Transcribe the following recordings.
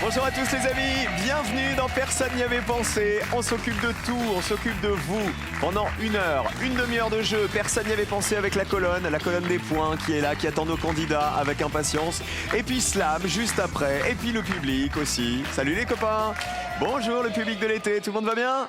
Bonjour à tous les amis, bienvenue dans Personne n'y avait pensé. On s'occupe de tout, on s'occupe de vous. Pendant une heure, une demi-heure de jeu, Personne n'y avait pensé avec la colonne des points qui est là, qui attend nos candidats avec impatience. Et puis Slam juste après, et puis le public aussi. Salut les copains. Bonjour le public de l'été, tout le monde va bien?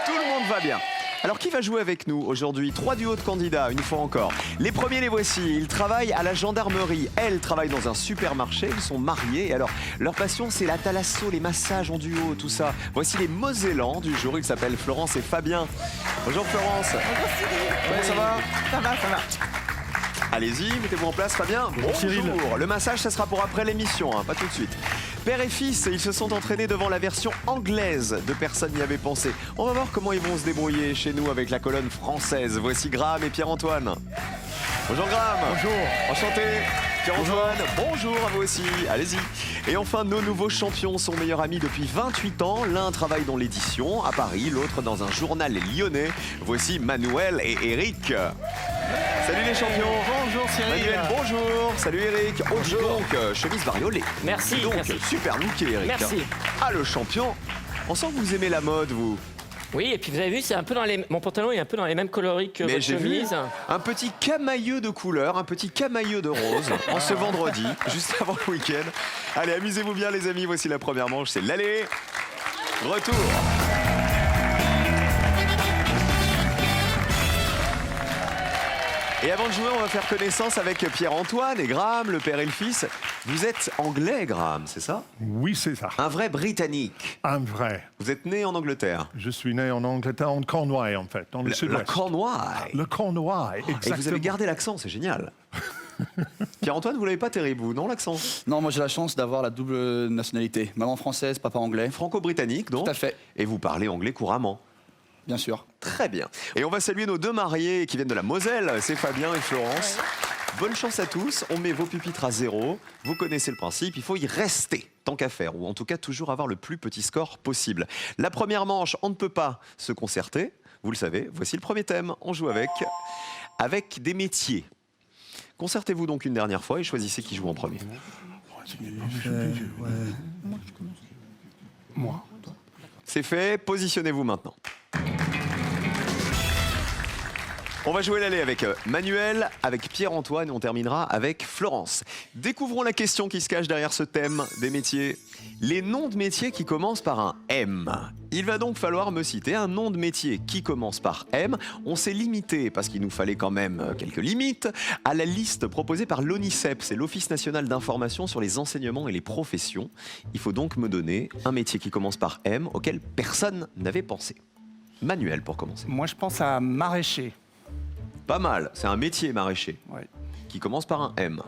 Tout le monde va bien. Alors qui va jouer avec nous aujourd'hui? 3 duos de candidats, une fois encore. Les premiers, les voici. Ils travaillent à la gendarmerie. Elle travaille dans un supermarché. Ils sont mariés. Et alors, leur passion, c'est la thalasso, les massages en duo, tout ça. Voici les Mosellans du jour. Ils s'appellent Florence et Fabien. Bonjour Florence. Bonjour Cyril. Comment ça va? Ça va, ça va. Allez-y, mettez-vous en place, Fabien. Bonjour. Cyril. Le massage, ça sera pour après l'émission, hein, pas tout de suite. Père et fils, ils se sont entraînés devant la version anglaise de Personne n'y avait pensé. On va voir comment ils vont se débrouiller chez nous avec la colonne française. Voici Graham et Pierre-Antoine. Bonjour Graham. Bonjour. Enchanté. Pierre-Antoine, bonjour à vous aussi. Allez-y. Et enfin, nos nouveaux champions sont meilleurs amis depuis 28 ans. L'un travaille dans l'édition à Paris, l'autre dans un journal lyonnais. Voici Manuel et Eric. Salut les champions. Bonjour Cyril. Manuel, bonjour. Salut Eric. Bonjour. Donc, chemise variolée. Merci, Donc, merci. super looké Eric. Merci. Ah, le champion. On sent que vous aimez la mode, vous. Oui, et puis vous avez vu, c'est un peu dans les... mon pantalon est un peu dans les mêmes coloris que Mais votre j'ai vu chemise. un petit camailleux de couleur, un petit camailleux de rose en ce vendredi, juste avant le week-end. Allez, amusez-vous bien les amis, voici la première manche, c'est l'aller. Retour. Et avant de jouer, on va faire connaissance avec Pierre-Antoine et Graham, le père et le fils. Vous êtes anglais, Graham, c'est ça? Oui, c'est ça. Un vrai Britannique. Un vrai. Vous êtes né en Angleterre. Je suis né en Angleterre, en Cornouailles, en fait, dans le La sud-ouest. Cornouailles. Le Cornouailles, exactement. Et vous avez gardé l'accent, c'est génial. Pierre-Antoine, vous l'avez pas terrible, vous, non, l'accent? Non, moi j'ai la chance d'avoir la double nationalité. Maman française, papa anglais. Franco-britannique, donc. Tout à fait, Et vous parlez anglais couramment. bien sûr. Très bien. Et on va saluer nos deux mariés qui viennent de la Moselle, c'est Fabien et Florence. Bonne chance à tous, on met vos pupitres à 0. Vous connaissez le principe, il faut y rester, tant qu'à faire, ou en tout cas toujours avoir le plus petit score possible. La première manche, on ne peut pas se concerter, vous le savez, voici le premier thème, on joue avec des métiers. Concertez-vous donc une dernière fois et choisissez qui joue en premier. Moi. C'est fait, positionnez-vous maintenant. On va jouer l'aller avec Manuel, avec Pierre-Antoine et on terminera avec Florence. Découvrons la question qui se cache derrière ce thème des métiers. Les noms de métiers qui commencent par un M. Il va donc falloir me citer un nom de métier qui commence par M. On s'est limité, parce qu'il nous fallait quand même quelques limites, à la liste proposée par l'ONICEP, c'est l'Office national d'information sur les enseignements et les professions. Il faut donc me donner un métier qui commence par M auquel personne n'avait pensé. Manuel pour commencer. Moi, je pense à maraîcher. Pas mal, c'est un métier maraîcher Ouais. qui commence par un M.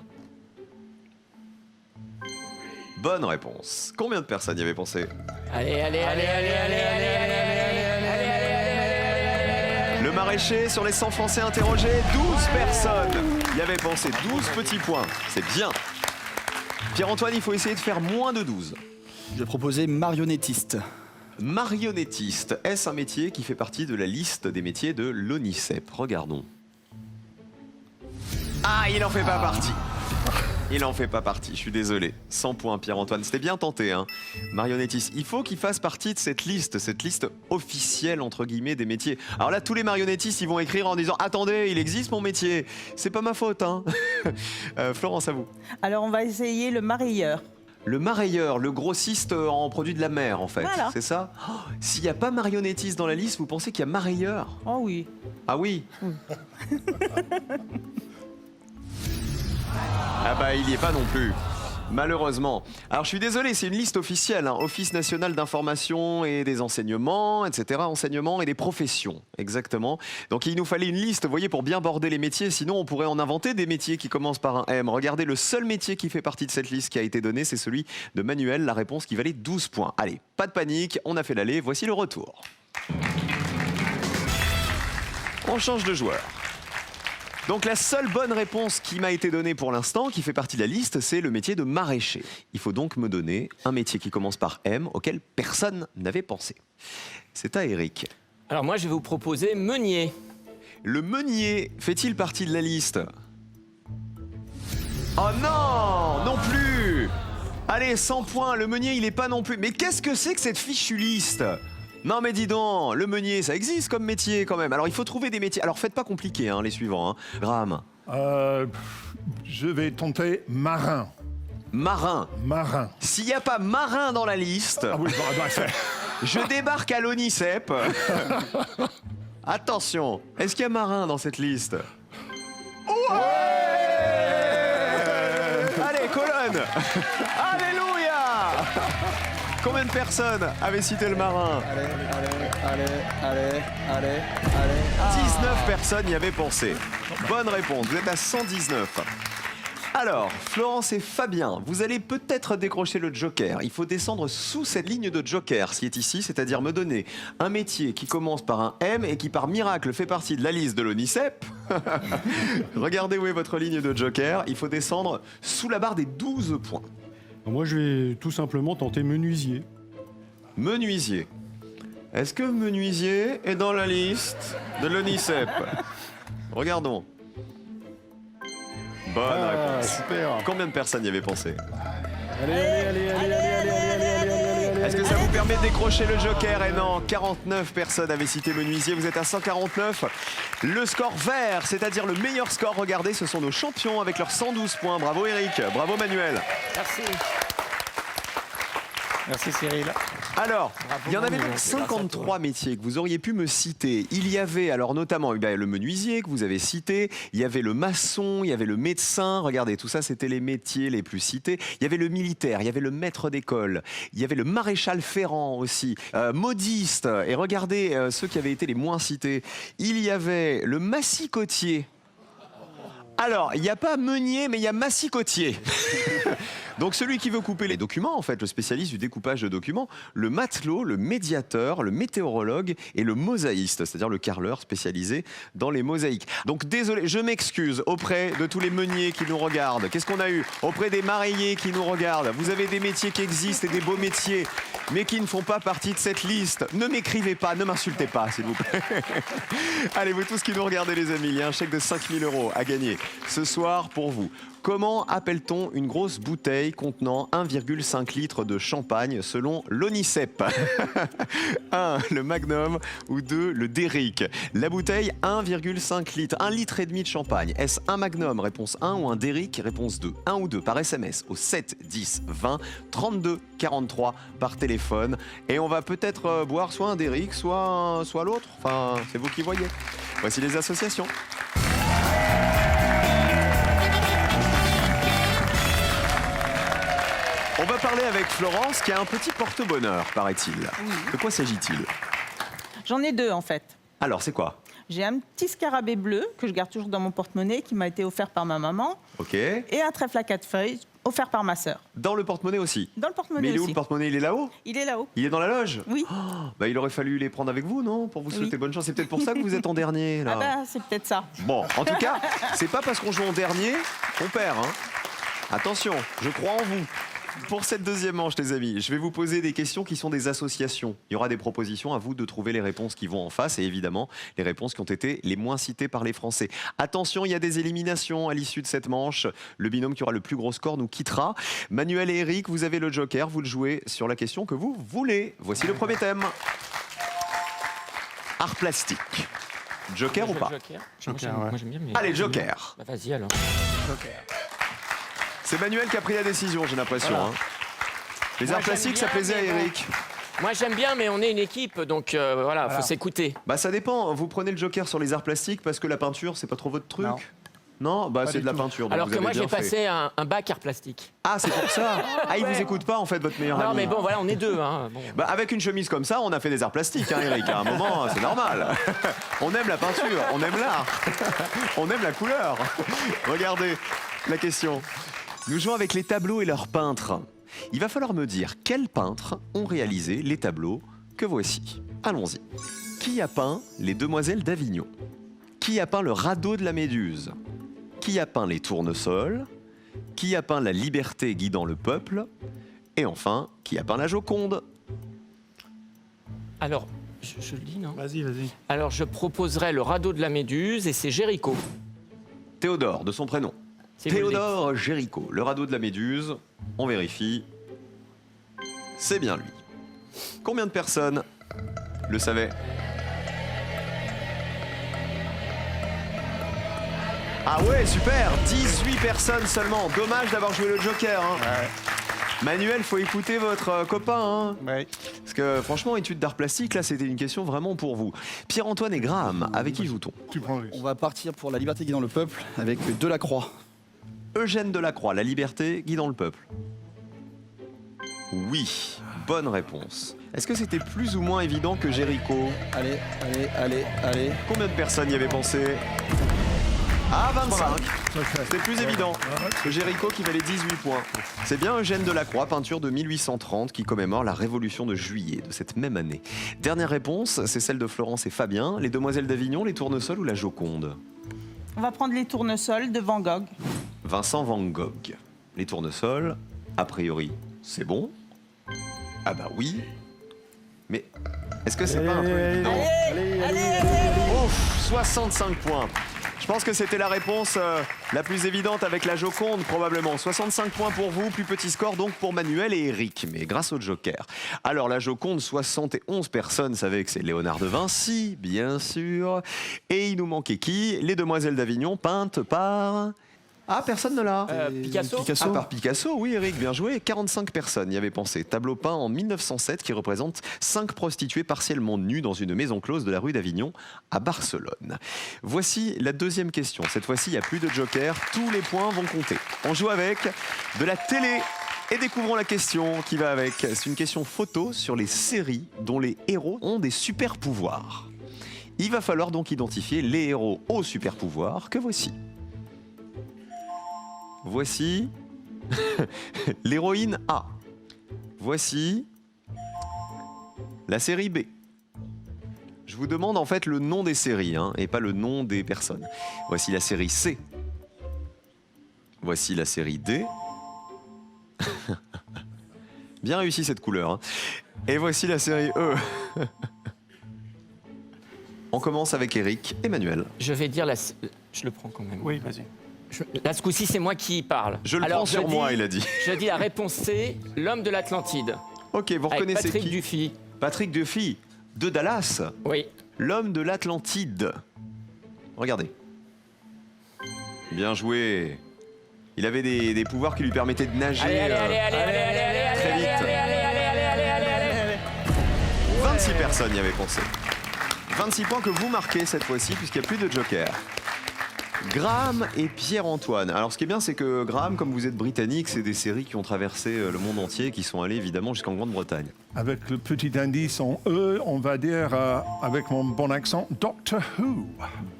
Bonne réponse. Combien de personnes y avaient pensé? Allez, allez, allez, allez, allez, allez, allez, allez. Le maraîcher, sur les 100 Français interrogés, 12 personnes y avaient pensé. 12 petits points, c'est bien. Pierre-Antoine, il faut essayer de faire moins de 12. Je vais proposer marionnettiste. Marionnettiste, est-ce un métier qui fait partie de la liste des métiers de l'ONICEP? Regardons. Ah, il n'en fait pas partie. Il n'en fait pas partie, je suis désolé. 100 points, Pierre-Antoine. C'était bien tenté, hein. Marionnettiste. Il faut qu'il fasse partie de cette liste officielle, entre guillemets, des métiers. Alors là, tous les marionnettistes, ils vont écrire en disant « Attendez, il existe mon métier !» C'est pas ma faute, hein. Florence, à vous. Alors, on va essayer le marailleur. Le marailleur, le grossiste en produits de la mer, en fait. Voilà. C'est ça? Oh, s'il n'y a pas marionnettiste dans la liste, vous pensez qu'il y a marailleur? Oh oui. Ah oui. Ah bah il n'y est pas non plus, malheureusement. Alors je suis désolé, c'est une liste officielle, hein. Office national d'information et des enseignements, etc. Enseignements et des professions, exactement. Donc il nous fallait une liste, vous voyez, pour bien border les métiers, sinon on pourrait en inventer des métiers qui commencent par un M. Regardez, le seul métier qui fait partie de cette liste qui a été donné, c'est celui de Manuel, la réponse qui valait 12 points. Allez, pas de panique, on a fait l'aller, voici le retour. On change de joueur. Donc la seule bonne réponse qui m'a été donnée pour l'instant, qui fait partie de la liste, c'est le métier de maraîcher. Il faut donc me donner un métier qui commence par M, auquel personne n'avait pensé. C'est à Eric. Alors moi, je vais vous proposer meunier. Le meunier fait-il partie de la liste? Oh non, non plus. Allez, 100 points, le meunier, il est pas non plus... Mais qu'est-ce que c'est que cette fichue liste? Non mais dis donc, le meunier, ça existe comme métier quand même. Alors il faut trouver des métiers. Alors faites pas compliqué, hein, les suivants. Hein. Graham. Je vais tenter marin. Marin. Marin. S'il n'y a pas marin dans la liste, Ah oui, je débarque à l'ONICEP. Attention, est-ce qu'il y a marin dans cette liste? Ouais. Allez, colonne. Alléluia. Combien de personnes avaient cité le marin? Allez. 19 personnes y avaient pensé. Bonne réponse, vous êtes à 119. Alors, Florence et Fabien, vous allez peut-être décrocher le joker. Il faut descendre sous cette ligne de joker, ce qui est ici, c'est-à-dire me donner un métier qui commence par un M et qui par miracle fait partie de la liste de l'ONICEP. Regardez où est votre ligne de joker. Il faut descendre sous la barre des 12 points. Moi, je vais tout simplement tenter menuisier. Menuisier. Est-ce que menuisier est dans la liste de l'ONICEP? Regardons. Bonne réponse. Super. Combien de personnes y avaient pensé? Allez. Est-ce que ça vous permet de décrocher le joker? Et non, 49 personnes avaient cité menuisier, vous êtes à 149. Le score vert, c'est-à-dire le meilleur score, regardez, ce sont nos champions avec leurs 112 points. Bravo Eric, bravo Manuel. Merci. Merci Cyril. Alors, il y en avait Manu, donc c'est grâce à 53 métiers que vous auriez pu me citer. Il y avait alors notamment le menuisier que vous avez cité, il y avait le maçon, il y avait le médecin, regardez, tout ça c'était les métiers les plus cités. Il y avait le militaire, il y avait le maître d'école, il y avait le maréchal ferrant aussi, modiste, et regardez ceux qui avaient été les moins cités. Il y avait le massicotier. Alors, il n'y a pas meunier, mais il y a massicotier. Donc celui qui veut couper les documents, en fait, le spécialiste du découpage de documents, le matelot, le médiateur, le météorologue et le mosaïste, c'est-à-dire le carreleur spécialisé dans les mosaïques. Donc désolé, je m'excuse auprès de tous les meuniers qui nous regardent. Qu'est-ce qu'on a eu? Auprès des mareyeurs qui nous regardent. Vous avez des métiers qui existent et des beaux métiers, mais qui ne font pas partie de cette liste. Ne m'écrivez pas, ne m'insultez pas, s'il vous plaît. Allez, vous tous qui nous regardez, les amis, il y a un chèque de 5 000 € à gagner ce soir pour vous. Comment appelle-t-on une grosse bouteille contenant 1,5 litre de champagne selon l'ONICEP? 1. Le Magnum ou 2. Le Derrick. La bouteille 1,5 litre, 1,5 litre de champagne. Est-ce un Magnum, réponse 1, ou un Derrick, réponse 2? 1 ou 2 par SMS au 7 10 20 32 43 par téléphone. Et on va peut-être boire soit un Derrick, soit l'autre. Enfin, c'est vous qui voyez. Voici les associations. On va parler avec Florence qui a un petit porte-bonheur, paraît-il. De quoi s'agit-il? J'en ai deux en fait. Alors, c'est quoi? J'ai un petit scarabée bleu que je garde toujours dans mon porte-monnaie qui m'a été offert par ma maman Ok. et un trèfle à 4 feuilles offert par ma sœur. Dans le porte-monnaie aussi? Dans le Mais porte-monnaie il est où aussi. le porte-monnaie? Il est là-haut? Il est là-haut. Il est dans la loge? Oui. Bah, il aurait fallu les prendre avec vous, non? Pour vous souhaiter bonne chance. C'est peut-être pour ça que vous êtes en dernier, là. Ah bah c'est peut-être ça. Bon, en tout cas, c'est pas parce qu'on joue en dernier qu'on perd, hein. Attention, je crois en vous. Pour cette deuxième manche, les amis, je vais vous poser des questions qui sont des associations. Il y aura des propositions, à vous de trouver les réponses qui vont en face et évidemment les réponses qui ont été les moins citées par les Français. Attention, il y a des éliminations à l'issue de cette manche. Le binôme qui aura le plus gros score nous quittera. Manuel et Eric, vous avez le joker, vous le jouez sur la question que vous voulez. Voici le premier thème. Art plastique. Joker ou pas? Joker. Moi j'aime bien. Mais... Allez, joker. Bah, vas-y alors. C'est Manuel qui a pris la décision, j'ai l'impression. Voilà. Hein. Les Moi, arts plastiques, ça j'aime bien, plaisait à mais bon. Eric. Moi j'aime bien, mais on est une équipe, donc voilà, faut s'écouter. Bah ça dépend, vous prenez le joker sur les arts plastiques parce que la peinture, c'est pas trop votre truc? Non. Non, bah Pas c'est du de la tout. peinture. donc Alors vous que avez moi bien j'ai fait. passé un bac art plastique. Ah, c'est pour ça. Ah, il vous écoute pas en fait, votre meilleur Non ami. mais bon, voilà, on est deux. Hein. Bon. Bah avec une chemise comme ça, on a fait des arts plastiques, hein, Eric. À un moment, c'est normal. On aime la peinture, on aime l'art, on aime la couleur. Regardez la question. Nous jouons avec les tableaux et leurs peintres. Il va falloir me dire quels peintres ont réalisé les tableaux que voici. Allons-y. Qui a peint les Demoiselles d'Avignon? Qui a peint le radeau de la Méduse? Qui a peint les tournesols? Qui a peint la liberté guidant le peuple? Et enfin, qui a peint la Joconde? Alors, je le dis, non? Vas-y. Alors je proposerais le radeau de la Méduse et c'est Géricault. Théodore, de son prénom. Si vous le dites. Théodore Géricault, le radeau de la Méduse. On vérifie. C'est bien lui. Combien de personnes le savaient? Ah ouais, super, 18 personnes seulement. Dommage d'avoir joué le Joker. Hein. Manuel, faut écouter votre copain. Hein. Ouais. Parce que franchement, étude d'art plastique, là, c'était une question vraiment pour vous. Pierre-Antoine et Graham, avec qui joue-t-on? Tu prends le On va partir pour la liberté guidant le peuple avec Delacroix. Eugène Delacroix, La liberté guidant le peuple. Oui, bonne réponse. Est-ce que c'était plus ou moins évident que Géricault? Allez, allez, allez, allez. Combien de personnes y avaient pensé? Ah, 25. C'était plus évident que Géricault qui valait 18 points. C'est bien Eugène Delacroix, peinture de 1830, qui commémore la Révolution de juillet de cette même année. Dernière réponse, c'est celle de Florence et Fabien. Les Demoiselles d'Avignon, les Tournesols ou la Joconde? On va prendre les tournesols de Van Gogh. Vincent Van Gogh. Les Tournesols, a priori, c'est bon. Ah bah oui. Mais est-ce que c'est pas un peu évident? Ouf, 65 points. Je pense que c'était la réponse la plus évidente avec la Joconde, probablement. 65 points pour vous, plus petit score donc pour Manuel et Eric, mais grâce au Joker. Alors la Joconde, 71 personnes savaient que c'est Léonard de Vinci, bien sûr. Et il nous manquait qui? Les Demoiselles d'Avignon, peintes par... Ah, personne ne l'a. Picasso. Ah, par Picasso, oui, Eric, bien joué. 45 personnes y avaient pensé. Tableau peint en 1907 qui représente 5 prostituées partiellement nues dans une maison close de la rue d'Avignon à Barcelone. Voici la deuxième question. Cette fois-ci, il n'y a plus de joker. Tous les points vont compter. On joue avec de la télé. Et découvrons la question qui va avec. C'est une question photo sur les séries dont les héros ont des super pouvoirs. Il va falloir donc identifier les héros aux super pouvoirs que voici. Voici l'héroïne A. Voici la série B. Je vous demande en fait le nom des séries hein, et pas le nom des personnes. Voici la série C. Voici la série D. Bien réussi cette couleur. Hein. Et voici la série E. On commence avec Eric et Manuel. Je vais dire je le prends quand même. Oui, vas-y. Là, ce coup-ci, c'est moi qui parle. Je le prends sur moi, il a dit. Je dis la réponse C, l'homme de l'Atlantide. Ok, vous Avec reconnaissez Patrick qui? Dufy. Patrick Dufy, de Dallas. Oui. L'homme de l'Atlantide. Regardez. Bien joué. Il avait des pouvoirs qui lui permettaient de nager Allez, allez, allez, allez, allez, allez, allez, très allez, vite. allez, allez, allez, allez, allez, allez, allez. 26 personnes y avaient pensé. 26 points que vous marquez cette fois-ci puisqu'il n'y a plus de joker. Graham et Pierre-Antoine. Alors ce qui est bien, c'est que Graham, comme vous êtes britannique, c'est des séries qui ont traversé le monde entier, qui sont allées évidemment jusqu'en Grande-Bretagne. Avec le petit indice en E, on va dire, avec mon bon accent, Doctor Who.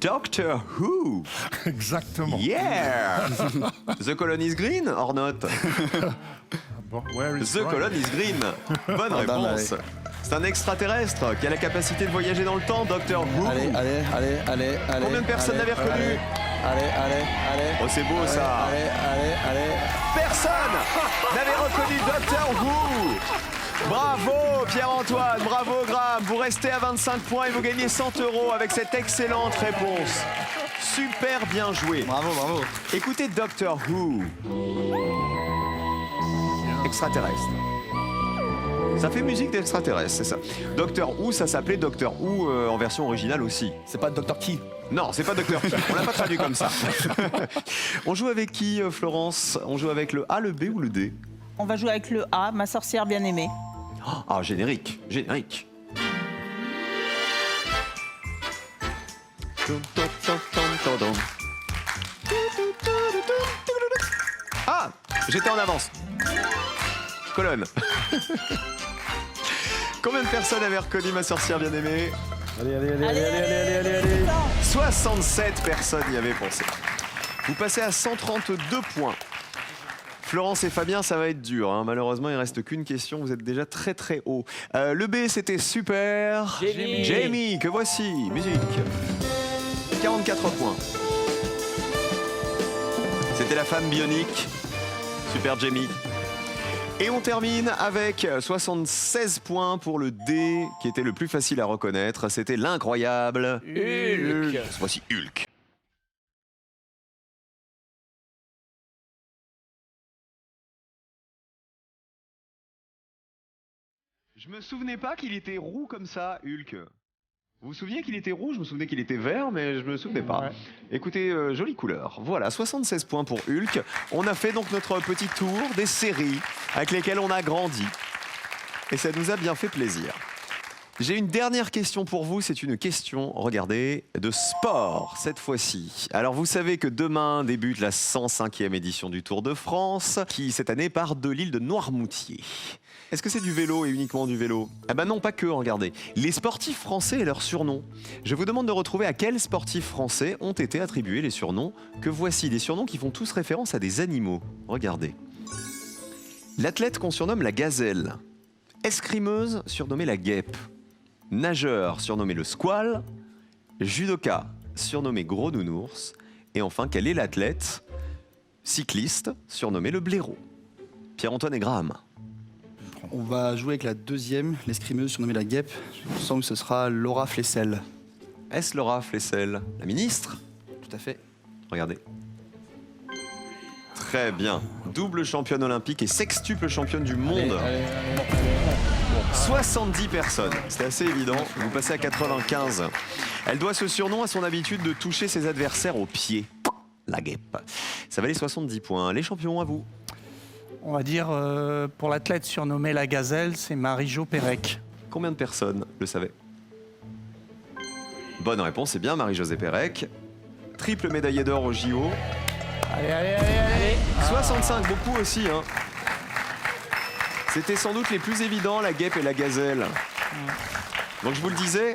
Doctor Who. Exactement. Yeah. The Colony is green or not? Bon, where is The Brian? Colony is green. Bonne réponse. C'est un extraterrestre qui a la capacité de voyager dans le temps, Doctor Who. Allez, allez, allez, allez, allez. Combien de personnes l'avaient reconnu? Allez, allez, allez. Oh, c'est beau ça. Allez, allez, allez. Personne n'avait reconnu Doctor Who. Bravo Pierre-Antoine, bravo Graham. Vous restez à 25 points et vous gagnez 100 € avec cette excellente réponse. Super bien joué. Bravo, bravo. Écoutez Doctor Who. Extraterrestre. Ça fait musique d'extraterrestre, c'est ça. Doctor Who, ça s'appelait Doctor Who en version originale aussi. C'est pas Dr. Key. Non, c'est pas Docteur Who. On l'a pas traduit comme ça. On joue avec qui, Florence? On joue avec le A, le B ou le D? On va jouer avec le A, ma sorcière bien-aimée. Ah, générique, générique. Ah, j'étais en avance. Colonne. Combien de personnes avaient reconnu ma sorcière bien-aimée? Allez, allez, allez, allez, allez, allez, allez, allez. 67 personnes y avaient pensé. Vous passez à 132 points. Florence et Fabien, ça va être dur. Hein. Malheureusement, il reste qu'une question. Vous êtes déjà très très haut. Le B, c'était super. Jamie. Jamie, que voici. Musique. 44 points. C'était la femme bionique. Super Jamie. Et on termine avec 76 points pour le D, qui était le plus facile à reconnaître. C'était l'incroyable Hulk. Cette fois-ci Hulk. Je me souvenais pas qu'il était roux comme ça, Hulk. Vous vous souvenez qu'il était rouge? Je me souvenais qu'il était vert, mais je me souvenais pas. Ouais. Écoutez, jolie couleur. Voilà, 76 points pour Hulk. On a fait donc notre petit tour des séries avec lesquelles on a grandi. Et ça nous a bien fait plaisir. J'ai une dernière question pour vous, c'est une question, regardez, de sport cette fois-ci. Alors vous savez que demain débute la 105e édition du Tour de France, qui cette année part de l'île de Noirmoutier. Est-ce que c'est du vélo et uniquement du vélo? Ah ben non, pas que, regardez. Les sportifs français et leurs surnoms. Je vous demande de retrouver à quels sportifs français ont été attribués les surnoms que voici. Des surnoms qui font tous référence à des animaux. Regardez. L'athlète qu'on surnomme la gazelle. Escrimeuse surnommée la guêpe. Nageur surnommé le squale. Judoka surnommé gros nounours. Et enfin, quel est l'athlète cycliste surnommé le blaireau? Pierre-Antoine et Graham. On va jouer avec la deuxième, l'escrimeuse surnommée la guêpe. Je sens que ce sera Laura Flessel. Est-ce Laura Flessel, la ministre? Tout à fait. Regardez. Très bien. Double championne olympique et sextuple championne du monde. 70 personnes. C'était assez évident. Vous passez à 95. Elle doit ce surnom à son habitude de toucher ses adversaires au pied. La guêpe. Ça valait 70 points. Les champions, à vous. On va dire, pour l'athlète surnommée la gazelle, c'est Marie-Jo Pérec. Combien de personnes le savaient? Bonne réponse, c'est bien Marie-Josée Pérec. Triple médaillée d'or au JO. Allez, allez, allez, allez. 65, beaucoup aussi. Hein. C'était sans doute les plus évidents, la guêpe et la gazelle. Donc je vous le disais,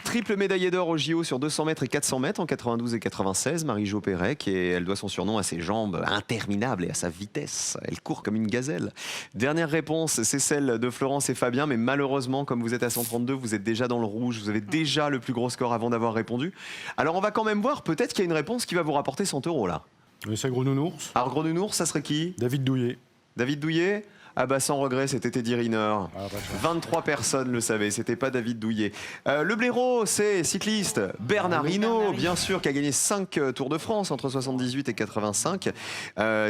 triple médaillée d'or au JO sur 200 mètres et 400 mètres en 92 et 96, Marie-Jo Pérec, et elle doit son surnom à ses jambes interminables et à sa vitesse. Elle court comme une gazelle. Dernière réponse, c'est celle de Florence et Fabien, mais malheureusement, comme vous êtes à 132, vous êtes déjà dans le rouge, vous avez déjà le plus gros score avant d'avoir répondu. Alors on va quand même voir, peut-être qu'il y a une réponse qui va vous rapporter 100 € là. Mais c'est Gros Nounours. Alors gros nounours, ça serait qui? David Douillet. David Douillet? Ah bah sans regret, c'était Teddy Riner. Ah, pas de chance. 23 personnes le savaient, c'était pas David Douillet. Le blaireau, c'est cycliste Bernard Hinault, bien sûr, qui a gagné 5 Tours de France entre 78 et 85.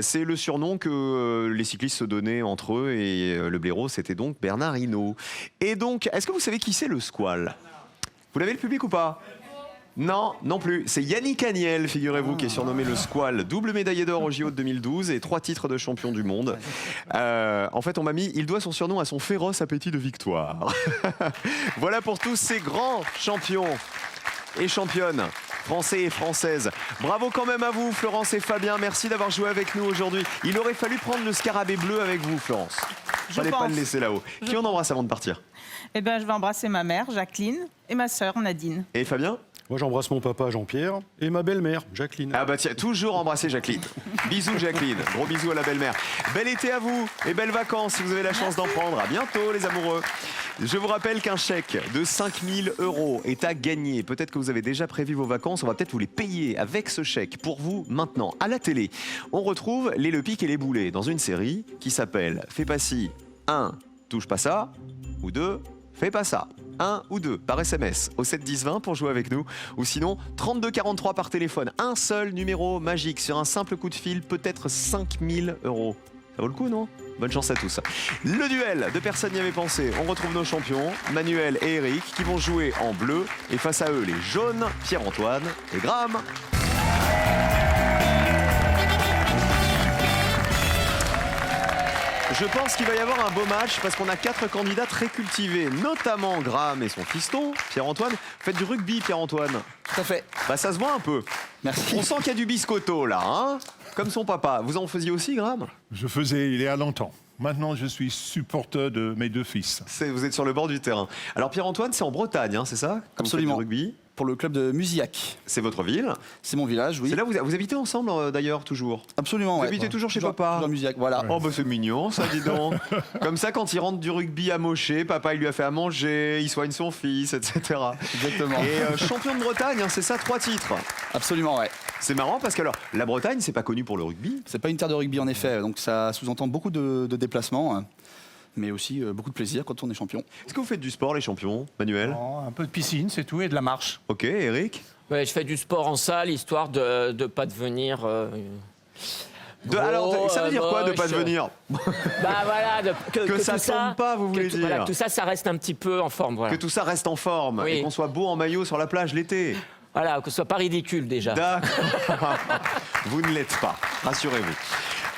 C'est le surnom que les cyclistes se donnaient entre eux et le blaireau, c'était donc Bernard Hinault. Et donc, est-ce que vous savez qui c'est le squale? Vous l'avez le public ou pas? Non, non plus. C'est Yannick Agnel, figurez-vous, qui est surnommé le squale. Double médaillé d'or au JO de 2012 et 3 titres de champion du monde. En fait, on m'a mis, il doit son surnom à son féroce appétit de victoire. Voilà pour tous ces grands champions et championnes français et françaises. Bravo quand même à vous, Florence et Fabien. Merci d'avoir joué avec nous aujourd'hui. Il aurait fallu prendre le scarabée bleu avec vous, Florence. Fallait pas le laisser là-haut. Qui on embrasse avant de partir? Eh bien, je vais embrasser ma mère, Jacqueline, et ma sœur, Nadine. Et Fabien? Moi, j'embrasse mon papa, Jean-Pierre, et ma belle-mère, Jacqueline. Ah bah tiens, toujours embrasser Jacqueline. Bisous Jacqueline, gros bisous à la belle-mère. Bel été à vous et belles vacances si vous avez la chance d'en prendre. À bientôt les amoureux. Je vous rappelle qu'un chèque de 5 000 € est à gagner. Peut-être que vous avez déjà prévu vos vacances, on va peut-être vous les payer avec ce chèque pour vous maintenant. À la télé, on retrouve les Le Pic et les Boulets dans une série qui s'appelle Fais pas ci, 1, touche pas ça, ou 2, fais pas ça. 1 ou 2 par SMS au 7 10 20 pour jouer avec nous, ou sinon 32 43 par téléphone. Un seul numéro magique sur un simple coup de fil, peut-être 5 000 €. Ça vaut le coup, non? Bonne chance à tous. Le duel de Personne n'y avait pensé. On retrouve nos champions, Manuel et Eric, qui vont jouer en bleu, et face à eux les jaunes, Pierre-Antoine et Graham. Je pense qu'il va y avoir un beau match parce qu'on a 4 candidats très cultivés, notamment Graham et son fiston, Pierre-Antoine. Faites du rugby, Pierre-Antoine. Tout à fait. Bah ça se voit un peu. Merci. On sent qu'il y a du biscotto là, hein? Comme son papa. Vous en faisiez aussi, Graham? Je faisais il y a longtemps. Maintenant, je suis supporter de mes 2 fils. Vous êtes sur le bord du terrain. Alors Pierre-Antoine, c'est en Bretagne, hein, c'est ça? Comme Absolument. vous faites du rugby. Pour le club de Musillac. C'est votre ville. C'est mon village, oui. C'est là où vous habitez ensemble d'ailleurs, toujours? Absolument, Vous ouais. habitez toujours chez Toujours- papa? toujours à Musillac, voilà. Oh bah c'est mignon ça, dis donc. Comme ça, quand il rentre du rugby amoché, papa il lui a fait à manger, il soigne son fils, etc. Exactement. Et champion de Bretagne, hein, c'est ça, 3 titres. Absolument, ouais. C'est marrant parce que alors, la Bretagne, c'est pas connu pour le rugby. C'est pas une terre de rugby en effet, donc ça sous-entend beaucoup de déplacements, hein, mais aussi beaucoup de plaisir quand on est champion. Est-ce que vous faites du sport, les champions, Manuel? Un peu de piscine, c'est tout, et de la marche. Ok, Eric? Ouais, je fais du sport en salle, histoire de ne pas devenir Alors, ça veut dire quoi de pas moche. venir? Bah voilà, Que ça tout tombe pas, vous voulez que tout- dire. voilà, tout ça, ça reste un petit peu en forme. Voilà, Que tout ça reste en forme Oui. et qu'on soit beau en maillot sur la plage l'été. voilà, que ce soit pas ridicule déjà. D'accord. Vous ne l'êtes pas, rassurez-vous.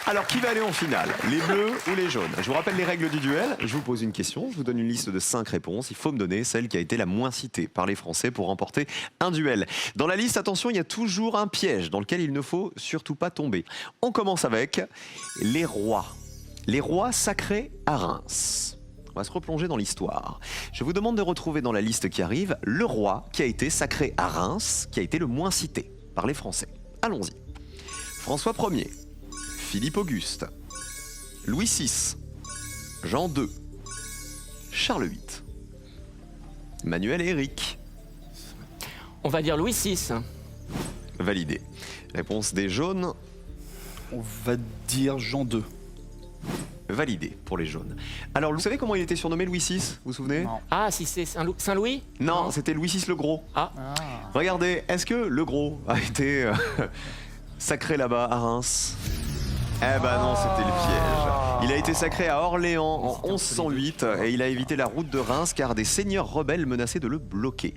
Alors, qui va aller en finale? Les bleus ou les jaunes? Je vous rappelle les règles du duel. Je vous pose une question, je vous donne une liste de 5 réponses. Il faut me donner celle qui a été la moins citée par les Français pour remporter un duel. Dans la liste, attention, il y a toujours un piège dans lequel il ne faut surtout pas tomber. On commence avec les rois. Les rois sacrés à Reims. On va se replonger dans l'histoire. Je vous demande de retrouver dans la liste qui arrive le roi qui a été sacré à Reims, qui a été le moins cité par les Français. Allons-y. François Ier, Philippe Auguste, Louis VI, Jean II, Charles VIII, Manuel et Éric. On va dire Louis VI. Validé. Réponse des jaunes, On va dire Jean II. validé pour les jaunes. Alors, vous savez comment il était surnommé Louis VI, vous vous souvenez? Non. Ah, si c'est Saint-Louis? Non, c'était Louis VI le Gros. Ah, Regardez, est-ce que le Gros a été sacré là-bas à Reims? Eh ben non, c'était le piège. Il a été sacré à Orléans en 1108 et il a évité la route de Reims car des seigneurs rebelles menaçaient de le bloquer.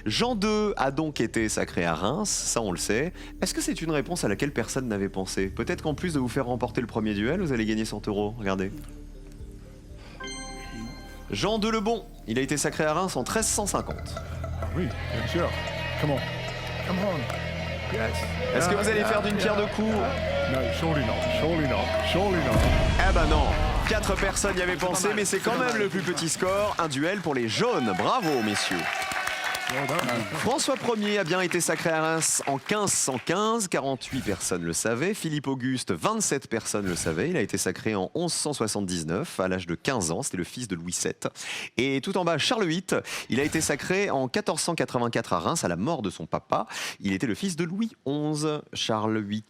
Jean II a donc été sacré à Reims, ça on le sait. Est-ce que c'est une réponse à laquelle personne n'avait pensé? Peut-être qu'en plus de vous faire remporter le premier duel, vous allez gagner 100 €. Regardez. Jean II le Bon, il a été sacré à Reims en 1350. Ah oui, bien sûr. Come on. Come on. Yes. Est-ce que vous allez faire d'une pierre deux coups? No, surely not. Surely not. Surely not. Eh ben non, 4 personnes y avaient pensé, mais c'est quand même le plus petit score. Un duel pour les jaunes. Bravo, messieurs. Well done. François Ier a bien été sacré à Reims en 1515, 48 personnes le savaient. Philippe Auguste, 27 personnes le savaient. Il a été sacré en 1179, à l'âge de 15 ans. C'était le fils de Louis VII. Et tout en bas, Charles VIII, il a été sacré en 1484 à Reims, à la mort de son papa. Il était le fils de Louis XI, Charles VIII.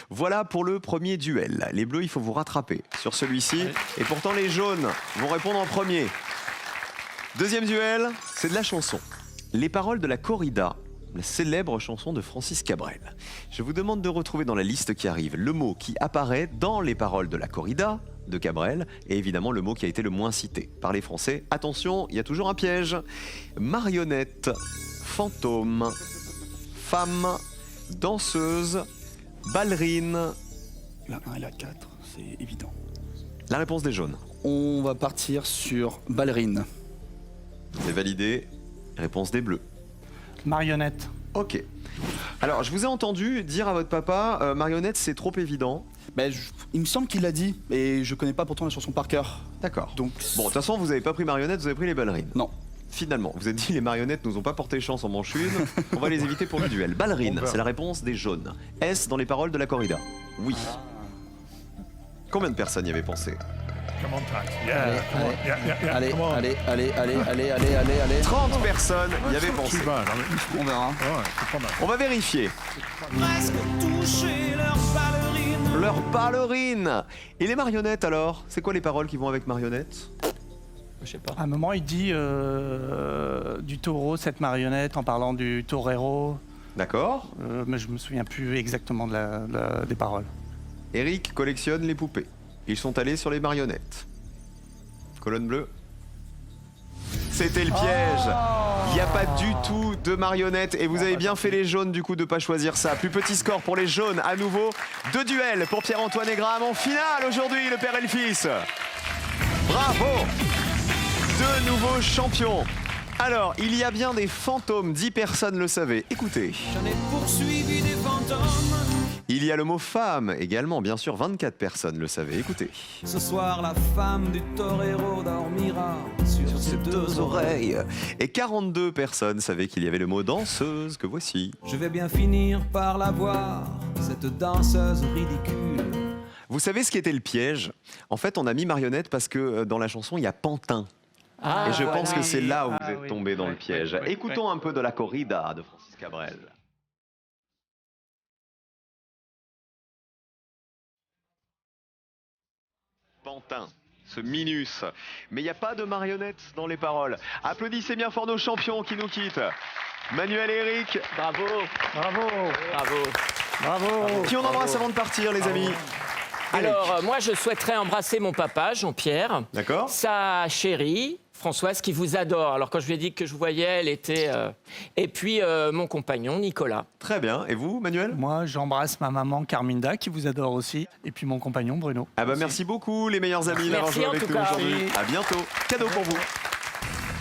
Voilà pour le premier duel. Les bleus, il faut vous rattraper sur celui-ci. Et pourtant, les jaunes vont répondre en premier. Deuxième duel, c'est de la chanson. Les paroles de la corrida, la célèbre chanson de Francis Cabrel. Je vous demande de retrouver dans la liste qui arrive le mot qui apparaît dans les paroles de la corrida de Cabrel et évidemment le mot qui a été le moins cité par les Français. Attention, il y a toujours un piège. Marionnette, fantôme, femme, danseuse, ballerine. La 1 et la 4, c'est évident. La réponse des jaunes. On va partir sur ballerine. C'est validé. Réponse des bleus. Marionnette. Ok. Alors, je vous ai entendu dire à votre papa, marionnette, c'est trop évident. Ben, il me semble qu'il l'a dit, mais je connais pas pourtant la chanson par cœur. D'accord. Donc, Bon, de toute façon, vous n'avez pas pris marionnette, vous avez pris les ballerines. non. Finalement, vous êtes dit les marionnettes nous ont pas porté chance en manche une, on va les éviter pour le duel. Ballerine, c'est la réponse des jaunes. Est-ce dans les paroles de la corrida? Oui. Combien de personnes y avaient pensé? Come on, Tax. Yeah. Come on. Yeah, yeah, yeah. Allez, Come on. allez, allez, allez, allez, allez, allez, allez. 30 personnes y avaient Too pensé. bad. I mean, On verra. ouais, c'est pas mal. On va vérifier. Presque touché leur ballerine. Leur ballerine. Et les marionnettes alors? C'est quoi les paroles qui vont avec marionnettes? je sais pas. À un moment, il dit du taureau, cette marionnette, en parlant du torero. D'accord. Mais je me souviens plus exactement des paroles. Eric collectionne les poupées. Ils sont allés sur les marionnettes. Colonne bleue. C'était le piège. Il n'y a pas du tout de marionnettes et vous avez bien fait les jaunes du coup de pas choisir ça. Plus petit score pour les jaunes à nouveau. 2 duels pour Pierre-Antoine et Graham en finale aujourd'hui, le père et le fils. Bravo. 2 nouveaux champions. Alors, il y a bien des fantômes, 10 personnes le savaient. Écoutez. J'en ai poursuivi des fantômes. Il y a le mot femme également, bien sûr, 24 personnes le savaient. Écoutez. Ce soir, la femme du torero dormira sur ses 2 oreilles. Et 42 personnes savaient qu'il y avait le mot danseuse, que voici. Je vais bien finir par la voir, cette danseuse ridicule. Vous savez ce qui était le piège? En fait, on a mis marionnette parce que dans la chanson, il y a pantin. Ah, Et je pense voilà. que c'est là où vous êtes oui. tombé dans le piège. Ouais, Écoutons un peu de la corrida de Francis Cabrel. Pantin, ce minus. Mais il n'y a pas de marionnette dans les paroles. Applaudissez bien fort nos champions qui nous quittent. Manuel et Eric, Bravo, Bravo. bravo. Bravo. qui on embrasse avant de partir, les amis. Alors, moi, je souhaiterais embrasser mon papa, Jean-Pierre. D'accord. Sa chérie, Françoise, qui vous adore. Alors, quand je lui ai dit que je vous voyais, elle était... Et puis, mon compagnon, Nicolas. Très bien. Et vous, Manuel? Moi, j'embrasse ma maman Carminda, qui vous adore aussi, et puis mon compagnon Bruno. Ah bah merci beaucoup les meilleurs amis d'avoir Merci joué en avec tout nous cas. aujourd'hui. À bientôt. Cadeau pour vous.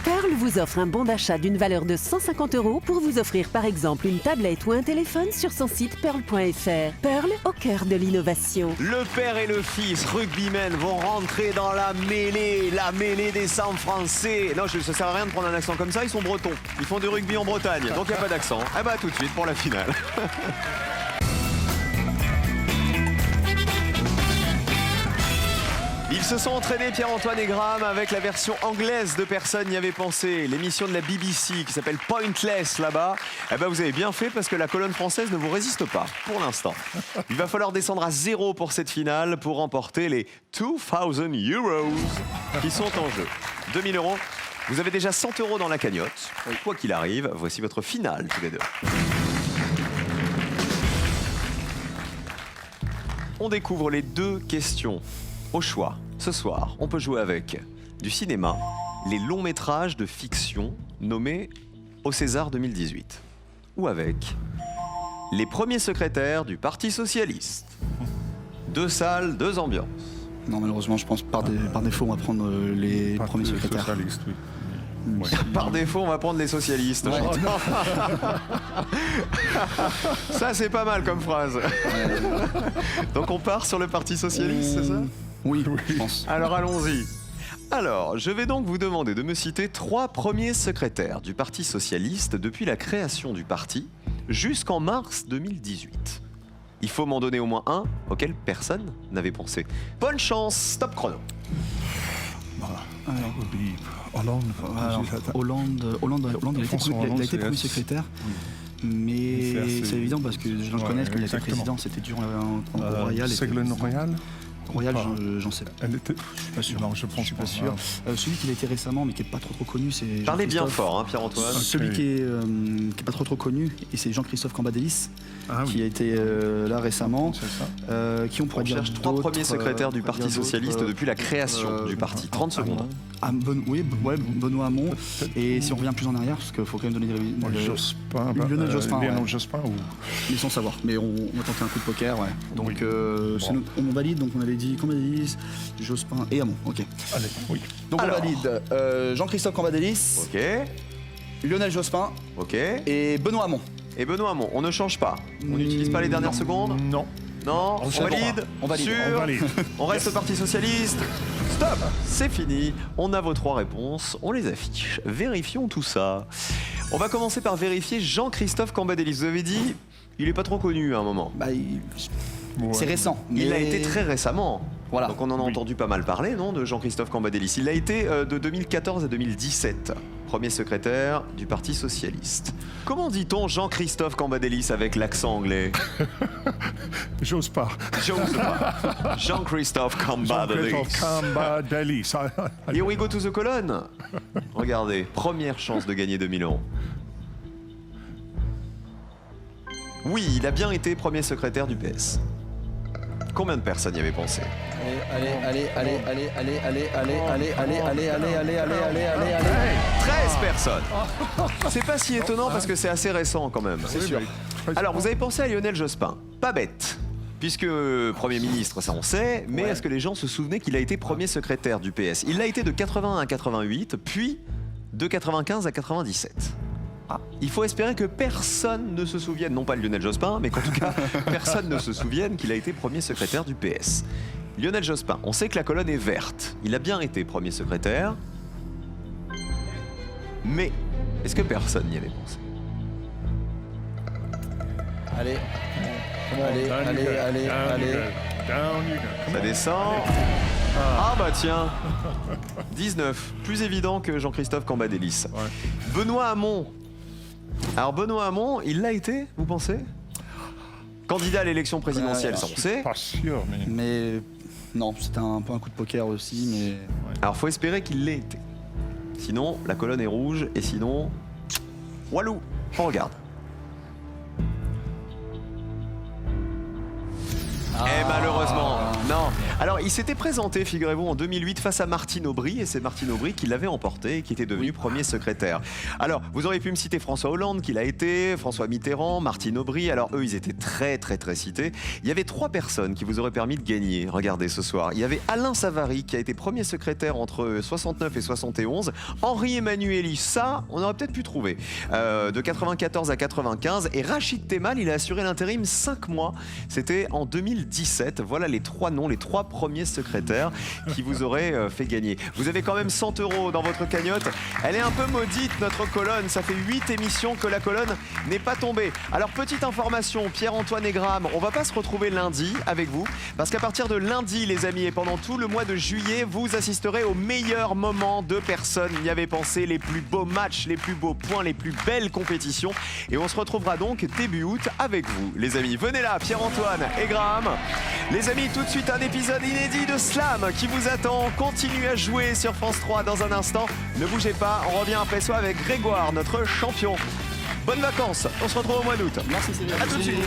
Pearl vous offre un bon d'achat d'une valeur de 150 € pour vous offrir par exemple une tablette ou un téléphone sur son site pearl.fr. Pearl, au cœur de l'innovation. Le père et le fils rugbymen vont rentrer dans la mêlée des sangs français. Non, ça sert à rien de prendre un accent comme ça, ils sont bretons. Ils font du rugby en Bretagne, donc il n'y a pas d'accent. Ah bah tout de suite pour la finale. Ils se sont entraînés, Pierre-Antoine et Graham, avec la version anglaise de Personne n'y avait pensé, l'émission de la BBC qui s'appelle Pointless là-bas. Eh ben vous avez bien fait parce que la colonne française ne vous résiste pas pour l'instant. Il va falloir descendre à 0 pour cette finale pour remporter les 2000 euros qui sont en jeu. 2000 euros. Vous avez déjà 100 € dans la cagnotte. Quoi qu'il arrive, voici votre finale tous les deux. On découvre les 2 questions au choix. Ce soir, on peut jouer avec du cinéma, les longs métrages de fiction nommés au César 2018, ou avec les premiers secrétaires du Parti Socialiste. 2 salles, 2 ambiances. Non, malheureusement, je pense par défaut, on va prendre les premiers secrétaires. Socialiste, oui. Par défaut, on va prendre les socialistes. Ouais. Ça, c'est pas mal comme phrase. Donc on part sur le Parti Socialiste, c'est ça? Oui, je pense. Alors allons-y. Alors, je vais donc vous demander de me citer 3 premiers secrétaires du Parti Socialiste depuis la création du parti jusqu'en mars 2018. Il faut m'en donner au moins un auquel personne n'avait pensé. Bonne chance, stop chrono. Hollande, il a été François Hollande, premier c'est- secrétaire. Mais C'est c'est évident parce que les gens que je connais, quand il était exactement. président, c'était durant le Royal. Ségolène Royal. Royal, j'en sais pas. Elle était. Je suis pas sûr. Non, je pense Je suis pas sûr. Celui qui a été récemment, mais qui est pas trop connu, c'est. Parlez bien Jean-Christophe. fort, hein, Pierre-Antoine. Celui qui est pas trop connu, et c'est Jean-Christophe Cambadélis, Ah qui a oui, été là récemment. c'est ça. Qui on On pourrait dire cherche 3 d'autres, premiers secrétaires du on pourrait Parti dire Socialiste d'autres, depuis la création du parti. 30 secondes. Benoît Hamon. Et si on revient plus en arrière, parce qu'il faut quand même donner des Jospin. Lionel Jospin, Lionel ouais. Jospin ou. mais sans savoir. Mais on va tenter un coup de poker, ouais. Donc c'est on valide, donc on avait dit Cambadélis, Jospin et Hamon. Ok. Allez, oui. Donc Alors. on valide Jean-Christophe Cambadélis, Ok, Lionel Jospin ok. et Benoît Hamon. Et Benoît Hamon, on ne change pas. On n'utilise pas les dernières secondes. Non. Non, on valide. On valide. Sûr. On valide. On reste au Parti Socialiste. Stop, c'est fini. On a vos 3 réponses, on les affiche. Vérifions tout ça. On va commencer par vérifier Jean-Christophe Cambadélis. Vous avez dit, il est pas trop connu à un moment. Bah, Ouais. c'est récent. Il a mais- été très récemment. Voilà. Donc on en a entendu pas mal parler, non, de Jean-Christophe Cambadélis. Il a été de 2014 à 2017, premier secrétaire du Parti Socialiste. Comment dit-on Jean-Christophe Cambadélis avec l'accent anglais? J'ose pas. Jean-Christophe Cambadélis. Jean-Christophe Cambadélis. Here we go to the colonne. Regardez, première chance de gagner 2000 €. Oui, il a bien été premier secrétaire du PS. Combien de personnes y avaient pensé? Allez. 13 personnes. C'est pas si étonnant parce que c'est assez récent quand même. C'est sûr. Alors, vous avez pensé à Lionel Jospin. Pas bête. Puisque Premier ministre, ça on sait, mais est-ce que les gens se souvenaient qu'il a été premier secrétaire du PS? Il l'a été de 81 à 88, puis de 95 à 97. Il faut espérer que personne ne se souvienne, non pas Lionel Jospin, mais qu'en tout cas, personne ne se souvienne qu'il a été premier secrétaire du PS. Lionel Jospin, on sait que la colonne est verte. Il a bien été premier secrétaire. Mais est-ce que personne n'y avait pensé? Allez. Down you go. Ça descend. Ah bah tiens 19, plus évident que Jean-Christophe Cambadélis. Ouais. Benoît Hamon. Alors Benoît Hamon, il l'a été, vous pensez? Candidat à l'élection présidentielle, ça on sait. Pas sûr, mais. Mais non, c'était un peu un coup de poker aussi, mais. Alors faut espérer qu'il l'ait été. Sinon, la colonne est rouge et sinon... Walou, on regarde. Et malheureusement, Non. Alors, il s'était présenté, figurez-vous, en 2008 face à Martine Aubry, et c'est Martine Aubry qui l'avait emporté et qui était devenu premier secrétaire. Alors, vous auriez pu me citer François Hollande, qui l'a été, François Mitterrand, Martine Aubry. Alors, eux, ils étaient très cités. Il y avait 3 personnes qui vous auraient permis de gagner. Regardez ce soir. Il y avait Alain Savary, qui a été premier secrétaire entre 69 et 71. Henri Emmanuelli, ça, on aurait peut-être pu trouver. De 94 à 95. Et Rachid Temal, il a assuré l'intérim 5 mois. C'était en 2017. Voilà les 3 noms, les 3 premiers secrétaires qui vous auraient fait gagner. Vous avez quand même 100 € dans votre cagnotte. Elle est un peu maudite, notre colonne. Ça fait 8 émissions que la colonne n'est pas tombée. Alors, petite information, Pierre-Antoine et Graham, on va pas se retrouver lundi avec vous, parce qu'à partir de lundi, les amis, et pendant tout le mois de juillet, vous assisterez aux meilleurs moments de Personne n'y avait pensé, les plus beaux matchs, les plus beaux points, les plus belles compétitions. Et on se retrouvera donc début août avec vous, les amis. Venez là, Pierre-Antoine et Graham. Les amis, tout de suite, un épisode inédit de Slam qui vous attend. Continuez à jouer sur France 3 dans un instant. Ne bougez pas, on revient après soi avec Grégoire, notre champion. Bonnes vacances, on se retrouve au mois d'août. Merci, c'est bien. À tout de suite.